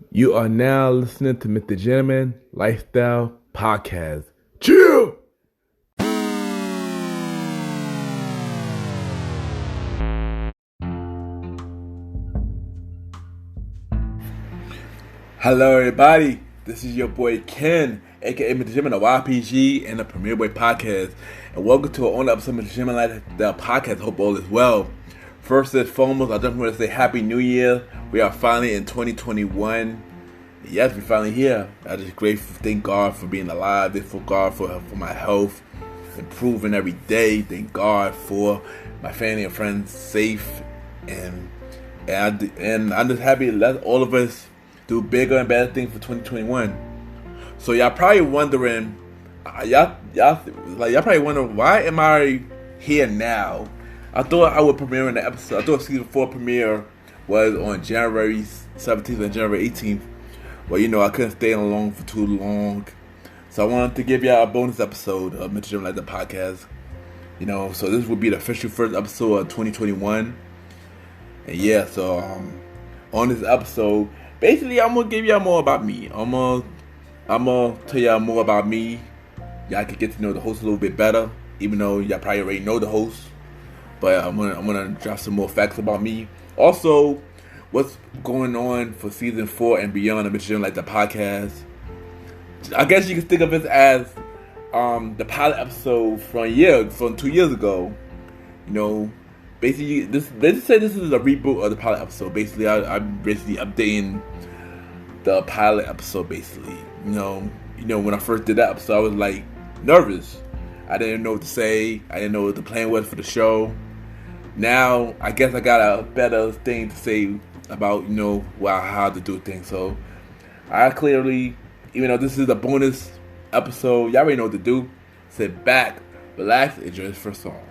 You are now listening to MrGentleman Lifestyle Podcast. Chill! Hello everybody, this is your boy Ken, aka MrGentleman, the YPG and the Premier Boy Podcast. And welcome to our own episode of MrGentleman Lifestyle Podcast. Hope all is well. First and foremost, I just want to say Happy New Year. We are finally in 2021. Yes, we're finally here. I'm just grateful. Thank God for being alive. Thank God for my health, improving every day. Thank God for my family and friends safe. And I'm just happy to let all of us do bigger and better things for 2021. So y'all probably wondering, y'all probably wondering, why am I here now? I thought I would premiere in the episode. I thought season 4 premiere was on January 17th and January 18th. Well, I couldn't stay along for too long. So I wanted to give y'all a bonus episode of MrGentleman the Podcast. So this will be the official first episode of 2021. And yeah, so on this episode, basically I'm gonna give y'all more about me. I'm gonna tell y'all more about me. Y'all can get to know the host a little bit better, even though y'all probably already know the host. But I'm gonna drop some more facts about me. Also, what's going on for season 4 and beyond of MrGentleman the Podcast. I guess you can think of it as the pilot episode from 2 years ago. Basically, they just say this is a reboot of the pilot episode. Basically, I'm basically updating the pilot episode. Basically, when I first did that episode, I was like nervous. I didn't know what to say. I didn't know what the plan was for the show. Now, I guess I got a better thing to say about, how to do things. So, I clearly, even though this is a bonus episode, y'all already know what to do. Sit back, relax, enjoy this first song.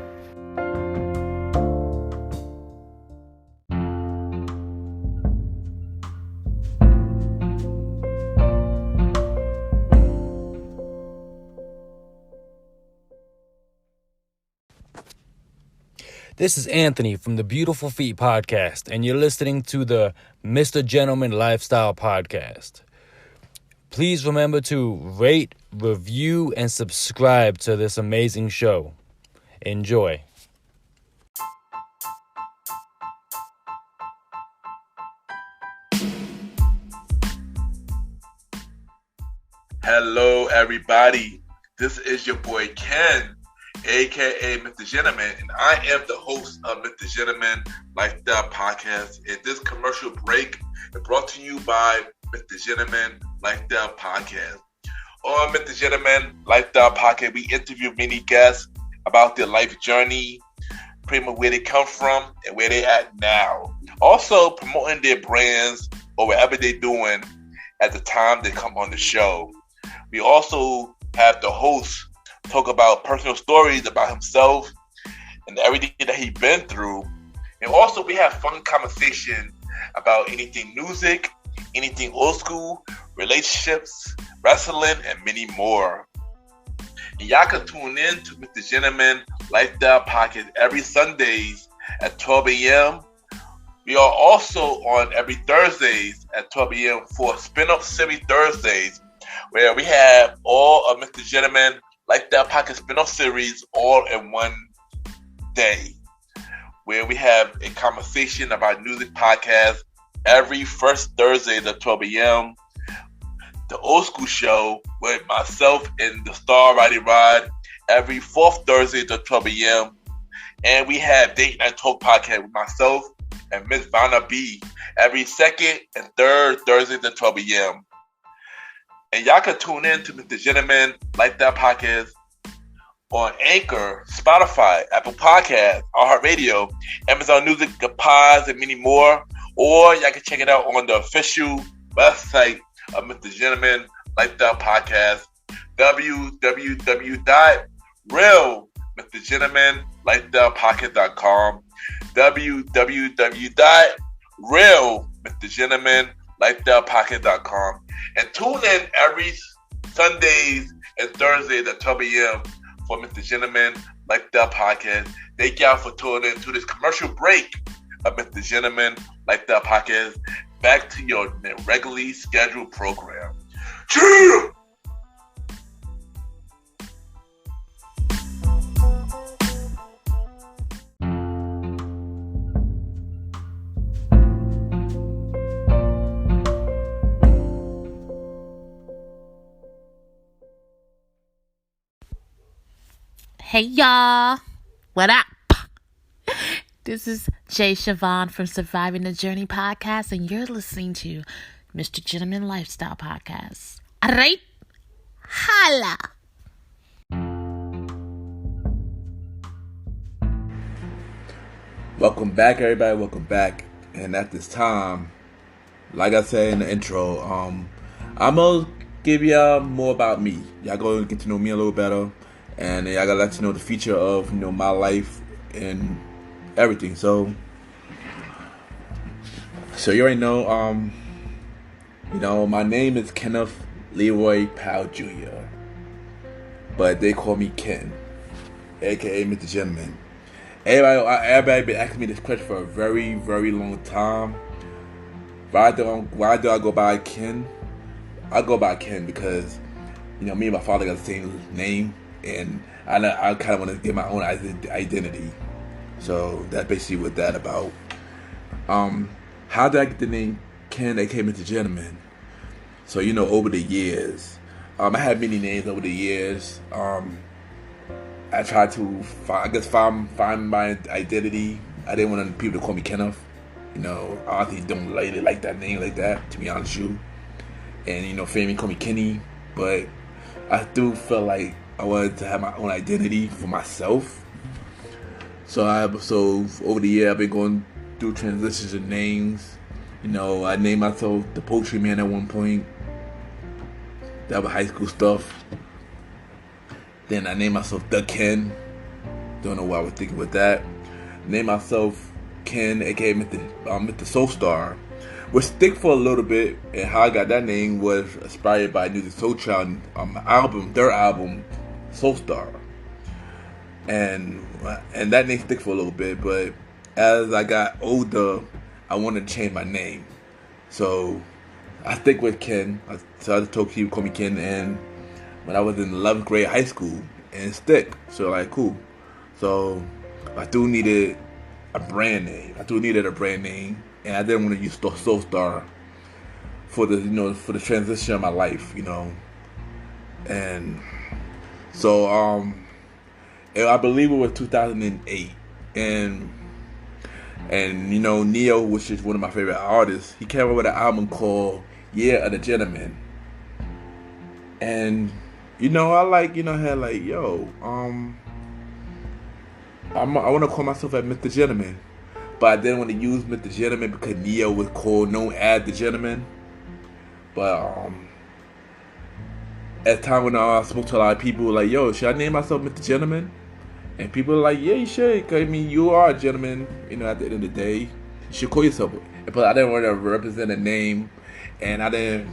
This is Anthony from the Beautiful Feet Podcast, and you're listening to the MrGentleman Lifestyle Podcast. Please remember to rate, review, and subscribe to this amazing show. Enjoy. Hello, everybody. This is your boy Ken, aka MrGentleman, and I am the host of MrGentleman Lifestyle Podcast. And this commercial break is brought to you by MrGentleman Lifestyle Podcast. On MrGentleman Lifestyle Podcast, we interview many guests about their life journey, pretty much where they come from and where they're at now. Also promoting their brands or whatever they're doing at the time they come on the show. We also have the host talk about personal stories about himself and everything that he's been through. And also we have fun conversation about anything music, anything old school, relationships, wrestling, and many more. And y'all can tune in to MrGentleman Lifestyle Podcast every Sundays at 12 a.m. We are also on every Thursdays at 12 a.m. for Spin-Up Series Thursdays, where we have all of MrGentleman Lifestyle Podcast spin-off series all in one day, where we have a conversation about music podcast every first Thursday at 12 a.m. The Old School Show with myself and the Star Riding Rod every fourth Thursday at 12 a.m. And we have Date Night Talk Podcast with myself and Miss Vanna B every second and third Thursday at 12 a.m. And y'all can tune in to MrGentleman Lifestyle Podcast on Anchor, Spotify, Apple Podcasts, iHeartRadio, Amazon Music, the Pods, and many more. Or y'all can check it out on the official website of MrGentleman Lifestyle Podcast, www.realmrgentlemanlifestylepodcast.com, www.realmrgentlemanlifestylepodcast.com. And tune in every Sundays and Thursdays at 12 a.m. for MrGentleman Lifestyle Podcast. Thank y'all for tuning in to this commercial break of MrGentleman Lifestyle Podcast. back to your regularly scheduled program. Cheer! Hey y'all, what up? This is Jay Siobhan from Surviving the Journey podcast, and you're listening to MrGentleman Lifestyle Podcast. Alright? Holla! Welcome back, everybody. Welcome back. And at this time, like I said in the intro, I'm gonna give y'all more about me. Y'all gonna get to know me a little better, and y'all gotta let you know the feature of my life and everything. So you already know. My name is Kenneth Leroy Powell Jr., but they call me Ken, aka Mr. Gentleman. Everybody been asking me this question for a very, very long time. Why do I go by Ken? I go by Ken because me and my father got the same name, and I kind of want to get my own identity. So that's basically what that about. How did I get the name Ken, aka Mr. Gentleman? So over the years, I had many names over the years. I tried to find my identity. I didn't want people to call me Kenneth. I honestly don't like that name like that, to be honest with you. And family call me Kenny, but I do feel like I wanted to have my own identity for myself. So over the year I've been going through transitions of names. I named myself the Poultry Man at one point. That was high school stuff. Then I named myself The Ken. Don't know what I was thinking with that. Named myself Ken, aka Mr. Soul Star, which stick for a little bit. And how I got that name was inspired by New Soul Child their album, Soul Star. And that name stick for a little bit. But as I got older, I wanted to change my name. So I stick with Ken. So I told people call me Ken, and when I was in 11th grade high school, and stick. So cool. So I do needed a brand name. And I didn't want to use Soul Star for the for the transition of my life, And so I believe it was 2008, and Neo, which is one of my favorite artists, he came up with an album called Year of the Gentleman. And I I want to call myself as Mr. Gentleman, but I didn't want to use Mr. Gentleman because Neo was known as the Gentleman. But at the time when I spoke to a lot of people, like, yo, should I name myself Mr. Gentleman? And people are like, yeah, you should. Cause you are a gentleman. At the end of the day, you should call yourself. But I didn't want to represent a name, and I didn't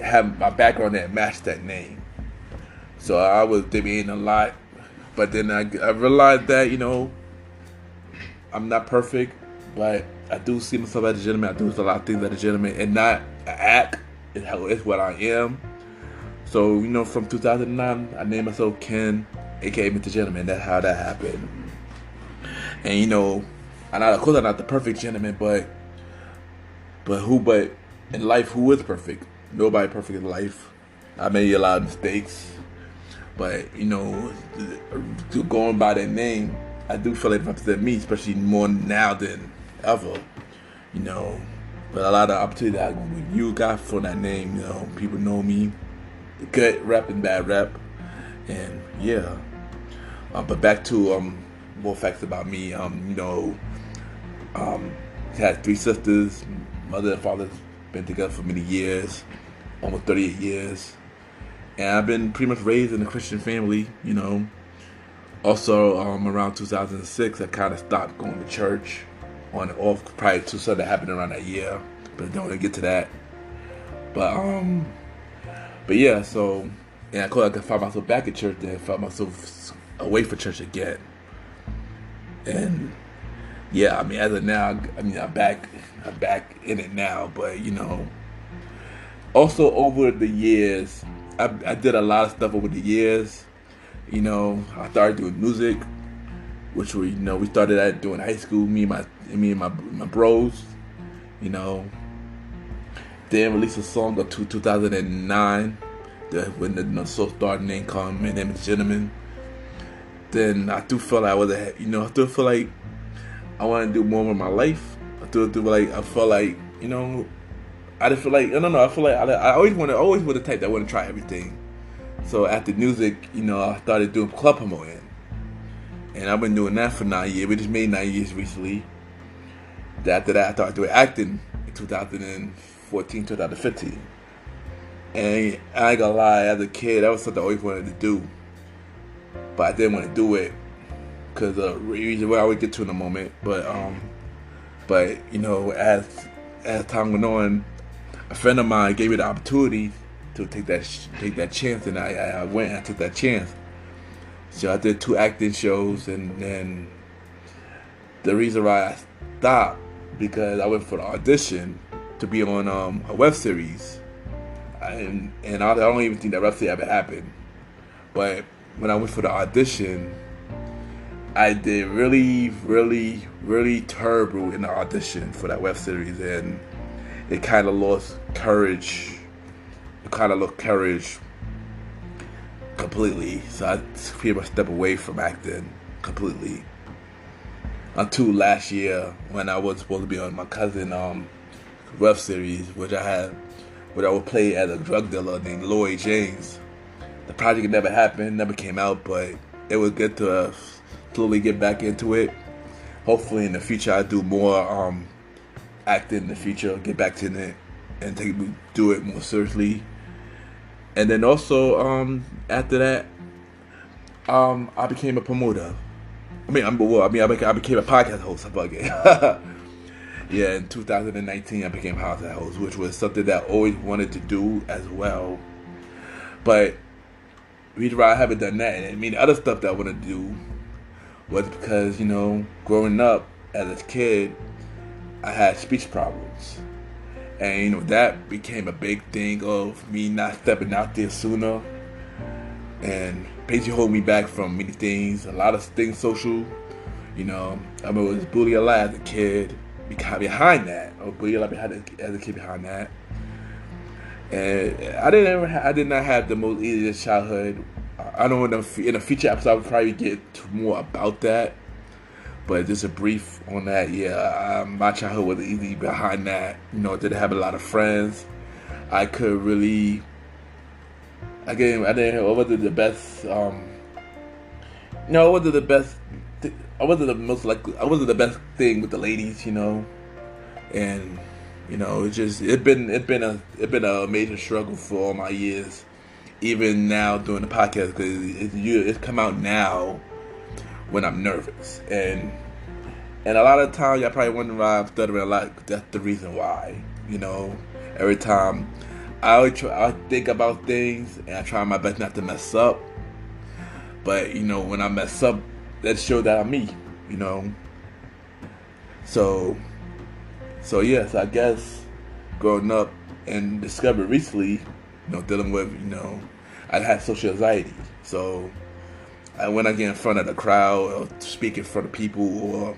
have my background that matched that name. So I was debating a lot, but then I realized that I'm not perfect, but I do see myself as a gentleman. I do a lot of things as a gentleman, and not an act. It's what I am. So from 2009, I named myself Ken, aka Mr. Gentleman. That's how that happened. And of course I'm not the perfect gentleman, but in life, who is perfect? Nobody perfect in life. I made a lot of mistakes, but going by that name, I do feel like it represents me, especially more now than ever. But a lot of opportunity that you got for that name, people know me, good rap and bad rap, and yeah. But back to more facts about me. Had 3 sisters. Mother and father been together for many years, almost 38 years, and I've been pretty much raised in a Christian family. Also, around 2006, I kind of stopped going to church on and off, probably to something that happened around that year, but I don't want to get to that. But yeah, so, and I could find myself back at church, and find myself away from church again. And yeah, I mean, as of now, I mean, I'm back in it now. But also over the years, I did a lot of stuff over the years. I started doing music, which we started at doing high school. Me and my bros. You know, then released a song up to 2009. When the soul started name called My Name is Gentleman. Then I do feel like I still feel like I want to do more with my life. I felt like, I just feel like, I don't know, I feel like I always was the type that want to try everything. So after music, I started doing club promoting. And I've been doing that for 9 years. We just made 9 years recently. After that, I started doing acting in 2014, 2015. And I ain't gonna lie, as a kid, that was something I always wanted to do. But I didn't want to do it because of the reason where I would get to in a moment. But as time went on, a friend of mine gave me the opportunity to take that chance, and I went and I took that chance. So I did 2 acting shows, and then the reason why I stopped because I went for the audition to be on a web series, and I don't even think that web series ever happened. But when I went for the audition, I did really, really, really terrible in the audition for that web series, and it kind of lost courage. Completely. So I pretty much stepped away from acting completely. Until last year, when I was supposed to be on my cousin web series, which I would play as a drug dealer named Lloyd James. The project never happened, never came out, but it was good to slowly get back into it. Hopefully in the future I do more acting in the future, get back to it and do it more seriously. And then also after that, I became a promoter. I became a podcast host. Yeah, in 2019 I became a podcast host, which was something that I always wanted to do as well. But the reason why I haven't done that, and the other stuff that I want to do was because, growing up as a kid, I had speech problems. And, that became a big thing of me not stepping out there sooner. And basically hold me back from many things, a lot of things social. I was bullied a lot as a kid behind that. I was bullied a lot as a kid behind that. And I did not have the most easiest childhood. I don't know, in a future episode I would probably get more about that. But just a brief on that, yeah. My childhood was easy behind that. Didn't have a lot of friends. I wasn't the best. I wasn't the most likely. I wasn't the best thing with the ladies, and it's been a major struggle for all my years. Even now doing the podcast, because it's come out now when I'm nervous, and a lot of times y'all probably wondering why I'm stuttering a lot. That's the reason why. Every time I think about things and I try my best not to mess up, but when I mess up, that shows that I'm me. So yes, I guess growing up and discovered recently, dealing with I had social anxiety. So when I get in front of the crowd or speak in front of people or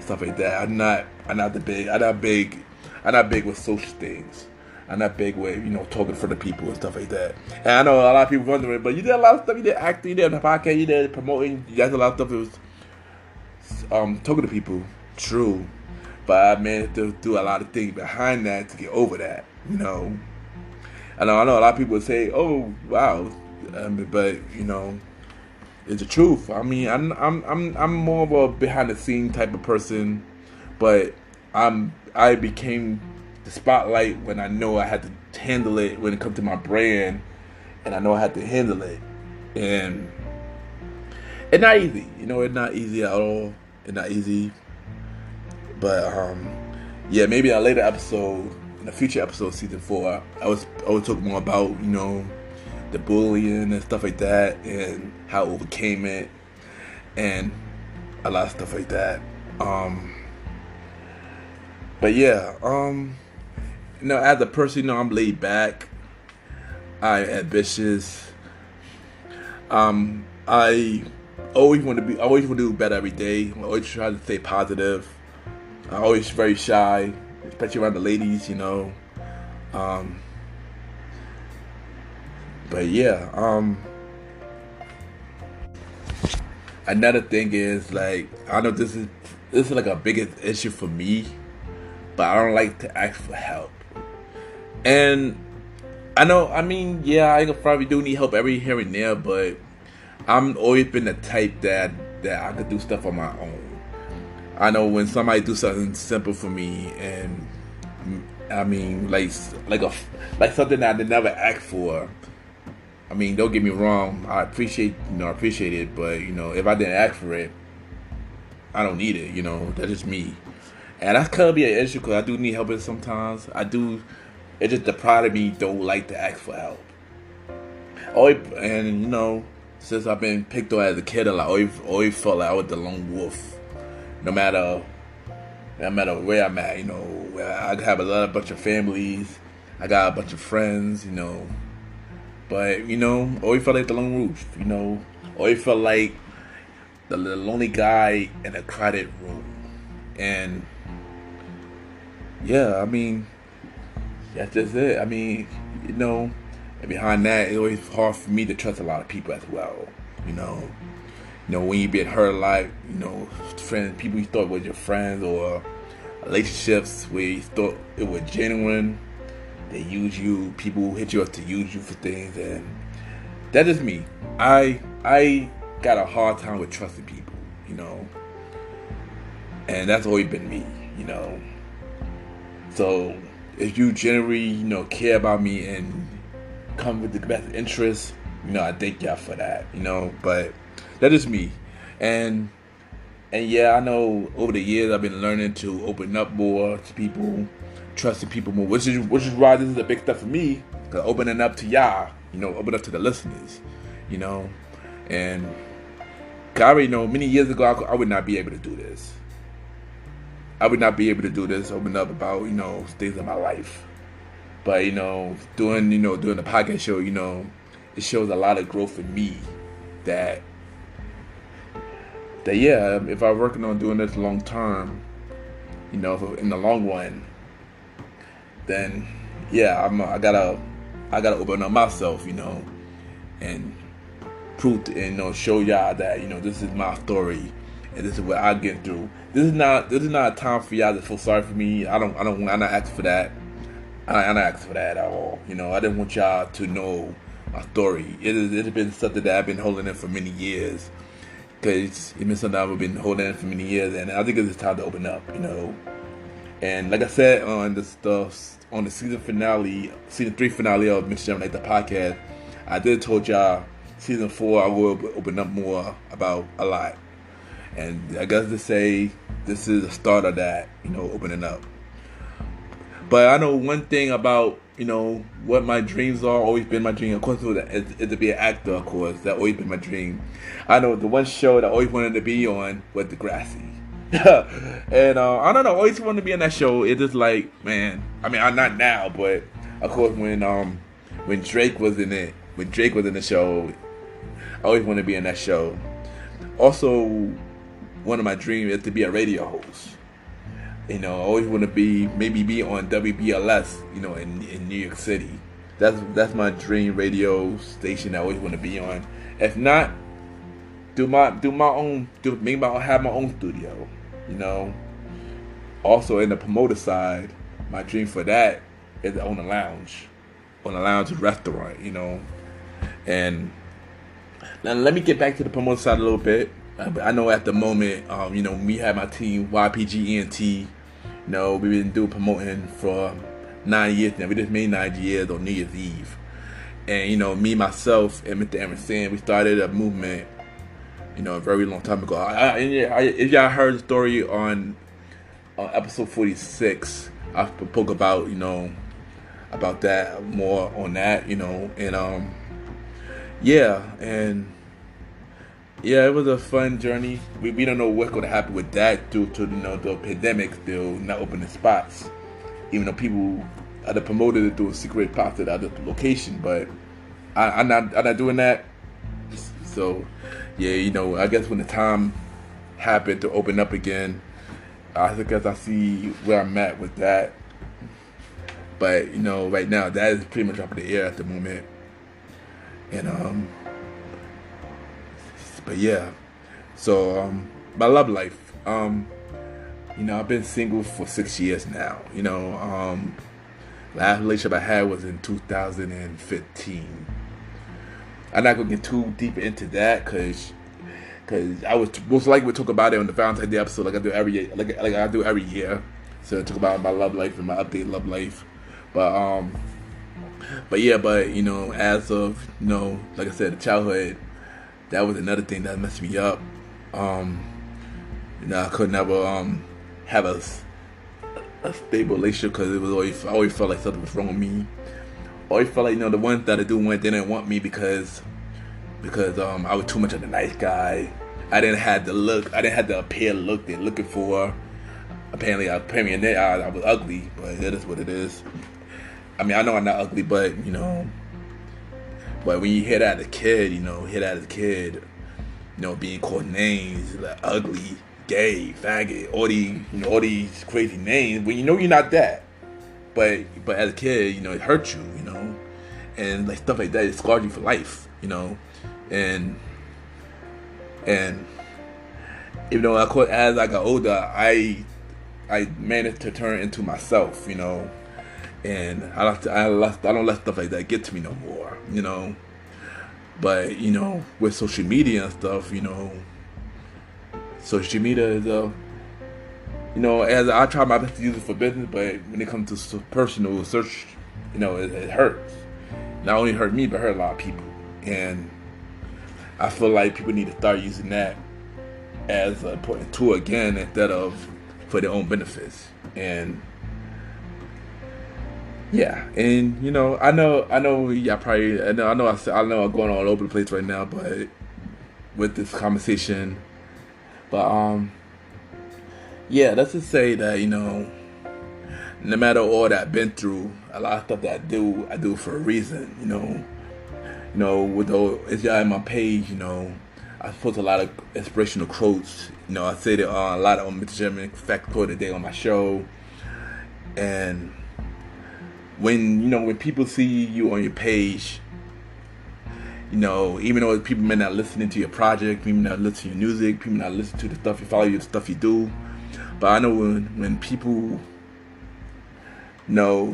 stuff like that, I'm not big with social things. I'm not big with talking in front of people and stuff like that. And I know a lot of people wondering, but you did a lot of stuff. You did acting, you did the podcast, you did promoting. You did a lot of stuff. It was talking to people. True, but I managed to do a lot of things behind that to get over that. I know a lot of people say, "Oh, wow," but it's the truth. I'm more of a behind the scene type of person, but I became the spotlight when I know I had to handle it when it comes to my brand, and I know I had to handle it, and it's not easy. It's not easy at all. It's not easy, but yeah, maybe in a later episode, in a future episode, season 4, I was talking more about the bullying and stuff like that, and how I overcame it, and a lot of stuff like that. But yeah, as a person, I'm laid back. I'm ambitious. I always want to do better every day. I always try to stay positive. I'm always very shy, especially around the ladies, But yeah, another thing is like I know this is like a biggest issue for me, but I don't like to ask for help. And I probably do need help every here and there, but I'm always been the type that I could do stuff on my own. I know when somebody do something simple for me, and I mean like something that I never asked for. I mean, don't get me wrong. I appreciate it, but if I didn't ask for it, I don't need it. That's just me, and that's kind of be an issue because I do need help sometimes. I do. It's just the pride of me don't like to ask for help. Since I've been picked on as a kid, I always felt like I was the lone wolf. No matter where I'm at, I have a bunch of families, I got a bunch of friends, but always felt like the lone wolf, always felt like the lonely guy in a crowded room, and yeah, I mean that's just it. I mean, and behind that, it's always hard for me to trust a lot of people as well, when you been hurt a lot, friends, people you thought were your friends, or relationships where you thought it was genuine, they use you. People hit you up to use you for things, and that is me. I got a hard time with trusting people, and that's always been me, So if you generally, care about me and come with the best interest, I thank y'all for that, but that is me. And yeah, I know over the years I've been learning to open up more to people, trusting people more, which is why this is a big step for me, cause opening up to y'all, open up to the listeners, and cause I already know many years ago I would not be able to do this. Open up about, things in my life. But, doing the podcast show, it shows a lot of growth in me that yeah, if I'm working on doing this long term, in the long run, then yeah, I gotta open up myself, and prove and show y'all that this is my story and this is what I get through. This is not a time for y'all to feel sorry for me. I'm not asking for that. I'm not asking for that at all. I didn't want y'all to know my story. It's been something that I've been holding in for many years. Because it's been something I've been holding in for many years, and I think it's time to open up, And like I said on the season 3 finale of MrGentleman, the podcast, I did told y'all season 4 I will open up more about a lot. And I guess to say this is the start of that, opening up. But I know one thing about, what my dreams are, always been my dream. Of course, is to be an actor, of course. That always been my dream. I know the one show that I always wanted to be on was Degrassi. And I don't know, I always wanted to be on that show. It is like, man, I mean, I'm not now, but of course when Drake was in it, when Drake was in the show, I always wanted to be in that show. Also, one of my dreams is to be a radio host. I always want to be on WBLS, in New York City. That's my dream radio station I always want to be on. If not, have my own studio, Also in the promoter side, my dream for that is to own a lounge restaurant, And now let me get back to the promoter side a little bit. I know at the moment, we have my team YPGENT. We've been doing promoting for 9 years now. We just made 9 years on New Year's Eve. And, me, myself, and Mr. Emerson, we started a movement, a very long time ago. If y'all heard the story on episode 46, I spoke about, about that, more on that, and, yeah, and Yeah, it was a fun journey. We don't know what's going to happen with that due to the pandemic still not opening spots. Even though people had promoted it through a secret spots at other location, but I'm not doing that. So yeah, I guess when the time happened to open up again, I guess I see where I'm at with that. But right now that is pretty much up in the air at the moment. And but yeah. So my love life. I've been single for 6 years now. Last relationship I had was in 2015. I'm not gonna get too deep into that because I was most likely to talk about it on the Valentine's Day episode, like I do every year, like I do every year. So talk about my love life and my updated love life. But yeah, as of like I said, the childhood, that was another thing that messed me up. I could never have a stable relationship because I always felt like something was wrong with me. I always felt like the ones that I didn't want me because I was too much of a nice guy. I didn't have the look. I didn't have the appeal look they're looking for. Apparently I was ugly, but that is what it is. I mean, I know I'm not ugly, but but when you hear that as a kid, being called names like ugly, gay, faggot, all these crazy names, when you're not that. But as a kid, it hurt you, and like stuff like that, it scarred you for life, and even though as I got older, I managed to turn into myself, and I don't let stuff like that get to me no more, But with social media and stuff, social media is as I try my best to use it for business, but when it comes to personal search, it hurts. Not only hurt me, but hurt a lot of people, and I feel like people need to start using that as an important tool again instead of for their own benefits. And yeah, and I know, yeah, probably, I know I'm going all over the place right now, but with this conversation, but yeah, let's just say that no matter all that I've been through, a lot of stuff that I do for a reason, with it's on my page, I post a lot of inspirational quotes. I say that a lot on MrGentleman fact quote today on my show, and when people see you on your page, even though people may not listening to your project, people may not listen to your music, people may not listen to the stuff you follow, the stuff you do, but I know when people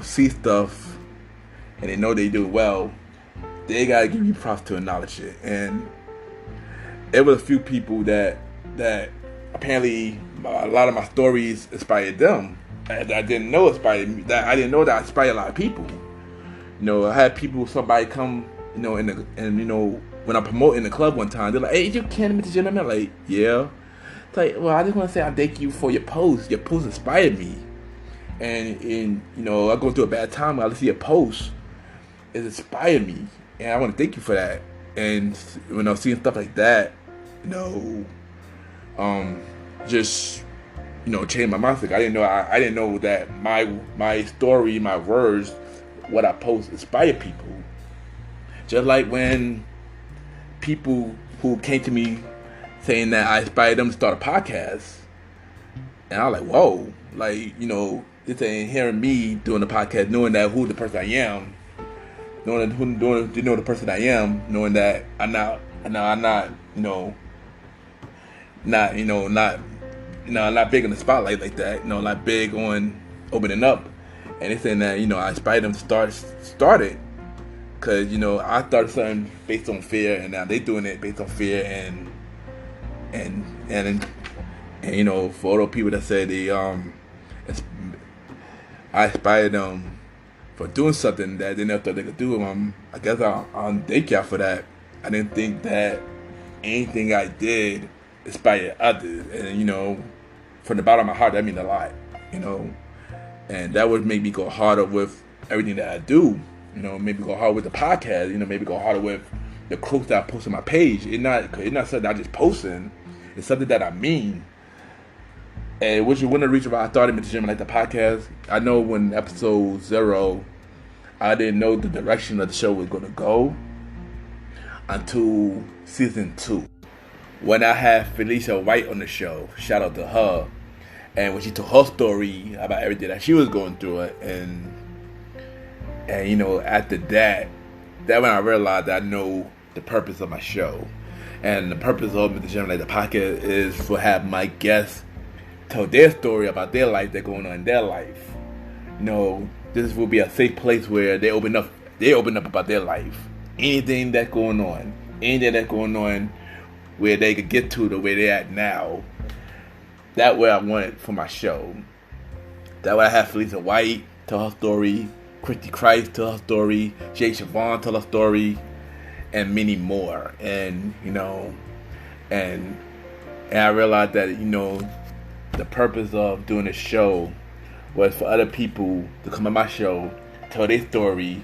see stuff and they know they do well, they gotta give you props to acknowledge it. And there was a few people that apparently a lot of my stories inspired them. That I didn't know inspired me. That I didn't know that inspired a lot of people. I had somebody come, and when I promote in the club one time, they're like, "Hey, you can MrGentleman?" I'm like, yeah. It's like, well, I just want to say I thank you for your post. Your post inspired me, and I go through a bad time. I see a post, it inspired me, and I want to thank you for that. And when I'm seeing stuff like that, just change my mindset. I didn't know that my story, my words, what I post inspire people. Just like when people who came to me saying that I inspired them to start a podcast, and I was like, whoa, like this ain't hearing me doing the podcast, knowing that who the person I am, knowing the person I am, knowing that I'm not not big in the spotlight like that, not big on opening up. And they saying that, I inspired them to start it. Cause, I started something based on fear, and now they doing it based on fear, and for all those people that say I inspired them for doing something that they never thought they could do. I guess I'll thank y'all for that. I didn't think that anything I did inspired others, and from the bottom of my heart, that means a lot, and that would make me go harder with everything that I do, maybe go harder with the podcast, maybe go harder with the quotes that I post on my page. It's not something I just posting. It's something that I mean. And which is one of the reasons why I started MrGentleman like the podcast. I know when episode 0, I didn't know the direction of the show was going to go until season 2. When I had Felicia White on the show, shout out to her, and when she told her story about everything that she was going through it, and you know, after that when I realized that I know the purpose of my show. And the purpose of MrGentleman like the podcast is to have my guests tell their story about their life, that's going on in their life. You know, this will be a safe place where they open up about their life. Anything that's going on where they could get to the way they're at now. That's what I wanted for my show. That way I have Felicia White tell her story, Christy Christ tell her story, Jay Siobhan tell her story, and many more. And you know, and I realized that, you know, the purpose of doing this show was for other people to come on my show, tell their story,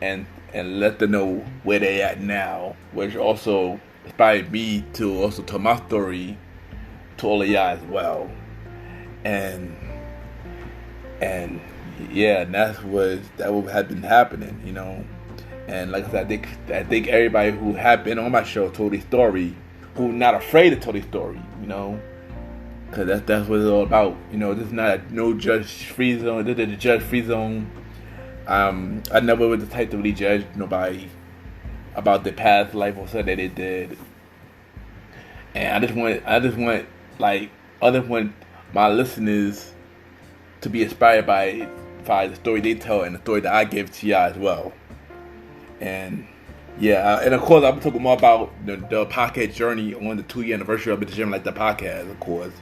and let them know where they at now, which also inspired me to also tell my story to all of y'all as well. And yeah, that what had been happening, you know. And like I said, I think everybody who had been on my show told their story, who not afraid to tell their story, you know, because that's what it's all about. You know, this is not no judge-free zone. This is a judge-free zone. I never was the type to really judge nobody about their past life or something that they did. And I just want my listeners to be inspired by the story they tell and the story that I give to y'all as well. And yeah, and of course I'm talking more about the podcast journey on the 2-year anniversary of MrGentleman like the podcast, of course.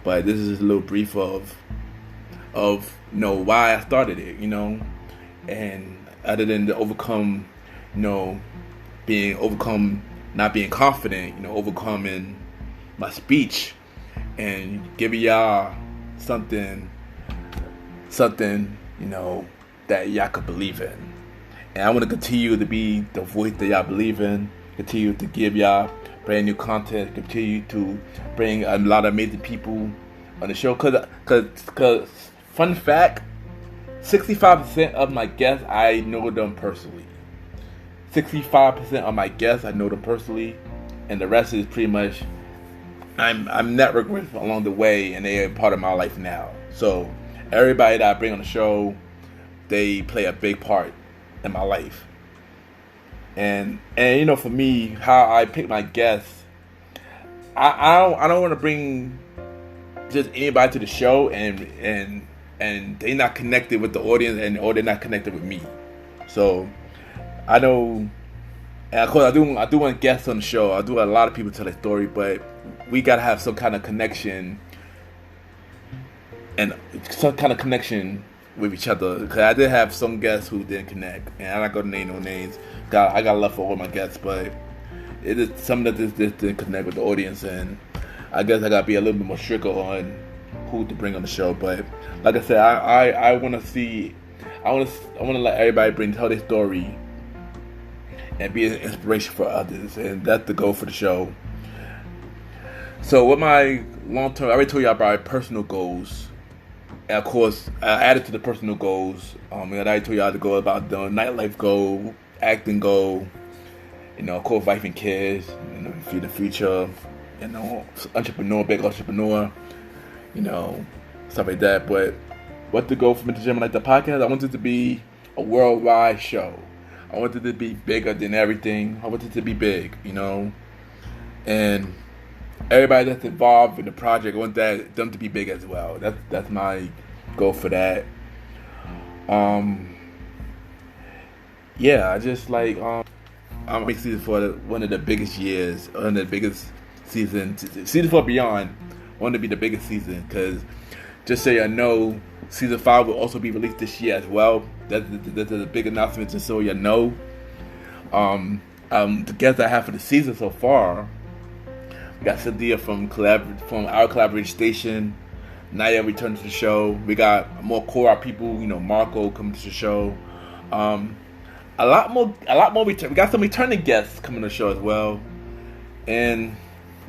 But this is just a little brief of you know why I started it, you know, and other than to overcome, you know, not being confident, you know, overcoming my speech and giving y'all something, you know, that y'all could believe in. And I want to continue to be the voice that y'all believe in, continue to give y'all brand new content, continue to bring a lot of amazing people on the show. Cause fun fact, 65% of my guests, I know them personally. 65% of my guests, I know them personally, and the rest is pretty much I'm networking with along the way, and they are part of my life now. So everybody that I bring on the show, they play a big part in my life. And you know, for me, how I pick my guests, I don't want to bring just anybody to the show and they not connected with the audience or they're not connected with me. So I know, and of course I do want guests on the show. I do a lot of people tell their story, but we gotta have some kind of connection with each other, because I did have some guests who didn't connect, and I'm not gonna name no names. I got love for all my guests, but it is some that just didn't connect with the audience, and I guess I gotta be a little bit more stricter on who to bring on the show. But like I said, I want to let everybody tell their story and be an inspiration for others, and that's the goal for the show. So with my long-term, I already told you about my personal goals. And of course, I added to the personal goals. I already told you how to go about the nightlife goal, acting goal, you know, co wife and kids, you know, for the future, you know, big entrepreneur, you know, stuff like that. But what the goal for MrGentleman like the podcast? I want it to be a worldwide show. I want it to be bigger than everything. I want it to be big, you know, and everybody that's involved in the project, I want them to be big as well. That's my goal for that. Yeah, I just like I'm excited for one of the biggest years, one of the biggest seasons. Season 4 beyond, want to be the biggest season, because just so you know, season 5 will also be released this year as well. That's a big announcement, just so you know. The guests I have for the season so far, we got Cynthia from our collaborating station. Naya returned to the show. We got more core people, you know, Marco coming to the show. a lot more return. We got some returning guests coming to the show as well, and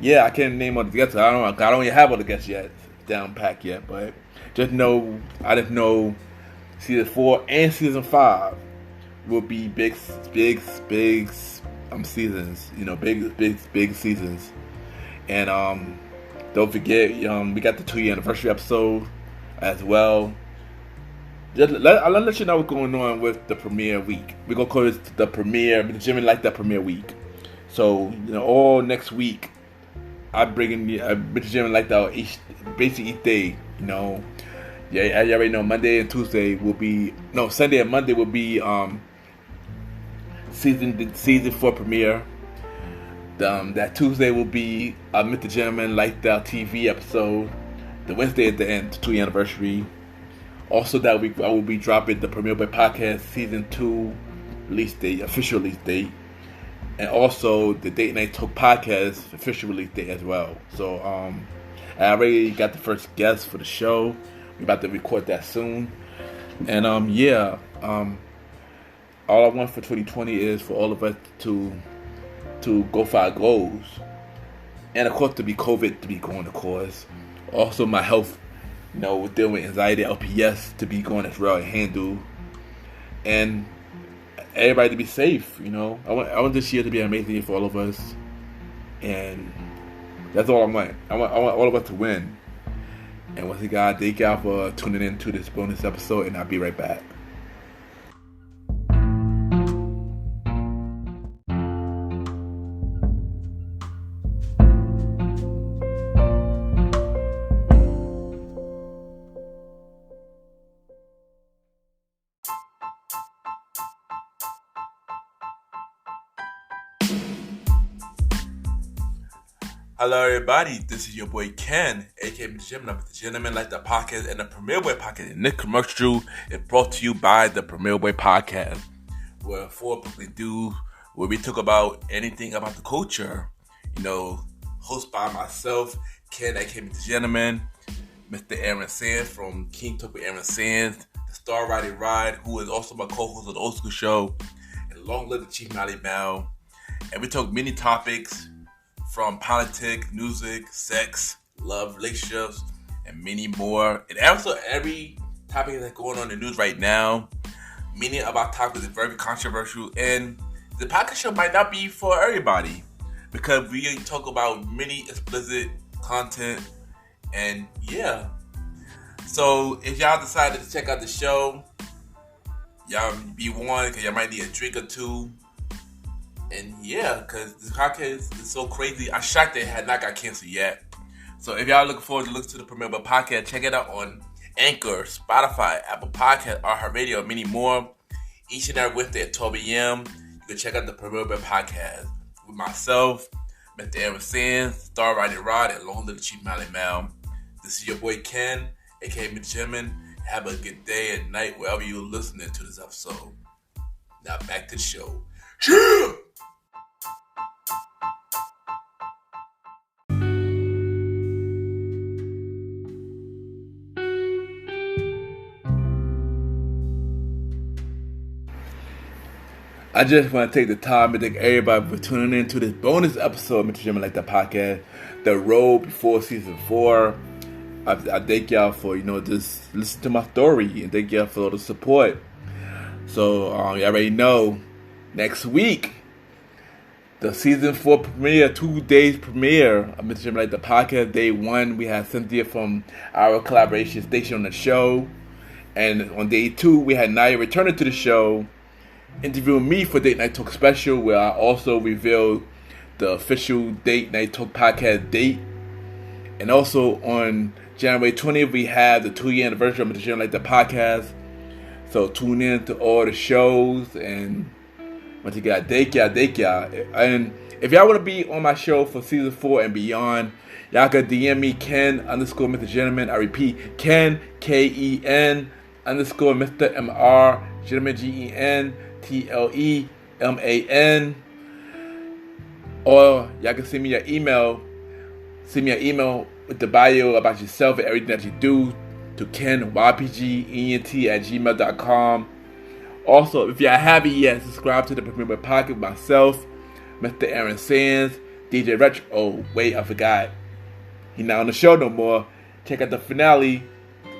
yeah, I can't name all the guests. I don't even have all the guests yet down packed yet, but just know I just know season 4 and season 5 will be big seasons. You know, big seasons, and don't forget we got the 2-year anniversary episode as well. I'll let you know what's going on with the premiere week. We're going to call it the premiere, MrGentleman like that premiere week. So, all next week, I'm bringing MrGentleman like that basically each day, Yeah, you already know Monday and Tuesday will be, Sunday and Monday will be season 4 premiere. That Tuesday will be MrGentleman like that TV episode. The Wednesday at the end, the 2-year anniversary. Also that week, I will be dropping the Premiere Boy Podcast Season 2 official release date. And also the Date Night Talk Podcast official release date as well. So, I already got the first guest for the show. We're about to record that soon. And, all I want for 2020 is for all of us to go for our goals. And, of course, to be COVID to be going, of course. Also, my health, with dealing with anxiety, LPS to be going as well and handle, and everybody to be safe. I want this year to be an amazing year for all of us, and that's all I want. I want all of us to win. And once again, thank y'all for tuning in to this bonus episode, and I'll be right back. Hello, everybody. This is your boy Ken, aka MrGentleman, like the podcast and the Premiere Boy Podcast. And this commercial is brought to you by the Premiere Boy Podcast, where we talk about anything about the culture. Hosted by myself, Ken, aka MrGentleman, Mr. Aaron Sands from King Talk with Aaron Sands, the Star Riding Ride, who is also my co-host of the Old School Show, and long live the Chief Mally Mal. And we talk many topics, from politics, music, sex, love, relationships, and many more. And also every topic that's going on in the news right now. Many of our topics is very controversial, and the podcast show might not be for everybody because we talk about many explicit content, and yeah. So if y'all decided to check out the show, y'all be warned because y'all might need a drink or two. And yeah, because this podcast is so crazy. I'm shocked it had not got canceled yet. So if y'all looking forward to listen to the Premiere Boy Podcast, check it out on Anchor, Spotify, Apple Podcast, iHeartRadio, and many more. Each and every Wednesday at 12 a.m. You can check out the Premiere Boy Podcast with myself, Mr. Aaron Sands, Star Riding Rod, and long live the Chief Mally Mal. This is your boy Ken, aka MrGentleman. Have a good day and night wherever you're listening to this episode. Now back to the show. Yeah! I just want to take the time to thank everybody for tuning in to this bonus episode of MrGentleman like that podcast, the road before season 4. I thank y'all for just listen to my story, and thank y'all for all the support. So you already know next week the season 4 premiere, 2 days premiere of MrGentleman like the podcast. Day 1 we had Cynthia from our collaboration station on the show, and on day 2 we had Naya returning to the show, interviewing me for Date Night Talk Special, where I also revealed the official Date Night Talk Podcast date. And also on January 20th, we have the 2-year anniversary of MrGentleman like the podcast. So tune in to all the shows, and once again, thank y'all. And if y'all want to be on my show for season 4 and beyond, y'all can DM me Ken_MrGentleman. I repeat, Ken, Ken _Mr. MR Gentleman, GentleMan. Or y'all can send me an email. Send me an email with the bio about yourself and everything that you do to KenYPGENT@gmail.com. Also, if y'all haven't yet, subscribe to the Premier Podcast with myself, Mr. Aaron Sands, DJ Retro. Oh, wait, I forgot. He's not on the show no more. Check out the finale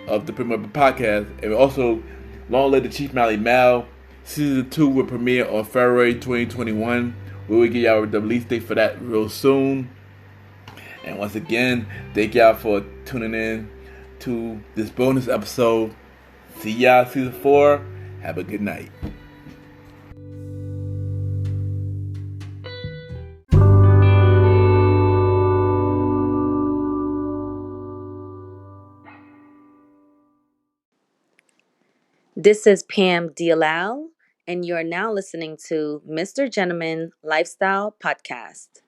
of the Premier Podcast. And also, Long Live the Chief Mally Mal. Season 2 will premiere on February 2021. We will get y'all the release date for that real soon. And once again, thank y'all for tuning in to this bonus episode. See y'all season 4. Have a good night. This is Pam Dialal, and you're now listening to Mr. Gentleman Lifestyle Podcast.